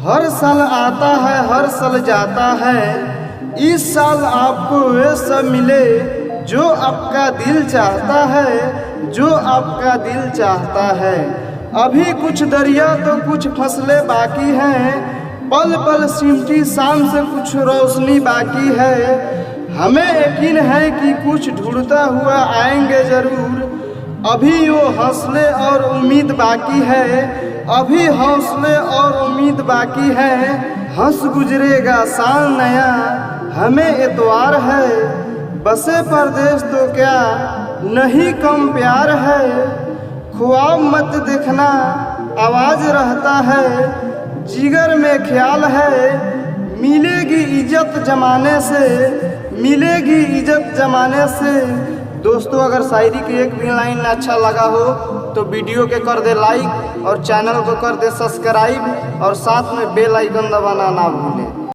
हर साल आता है हर साल जाता है, इस साल आपको वे सब मिले जो आपका दिल चाहता है, जो आपका दिल चाहता है। अभी कुछ दरिया तो कुछ फसलें बाकी हैं, पल पल सिमटी शाम से कुछ रोशनी बाकी है। हमें यकीन है कि कुछ ढूंढता हुआ आएंगे ज़रूर, अभी वो हौसले और उम्मीद बाकी है, अभी हौसले और उम्मीद बाकी है। हंस गुजरेगा साल नया, हमें एतवार है, बसे परदेश तो क्या नहीं कम प्यार है। ख्वाब मत देखना आवाज़ रहता है, जिगर में ख्याल है, मिलेगी इज्जत जमाने से, मिलेगी इज्जत जमाने से। दोस्तों, अगर शायरी की एक भी लाइन अच्छा लगा हो तो वीडियो के कर दे लाइक और चैनल को कर दे सब्सक्राइब और साथ में बेल आइकन दबाना ना भूलें।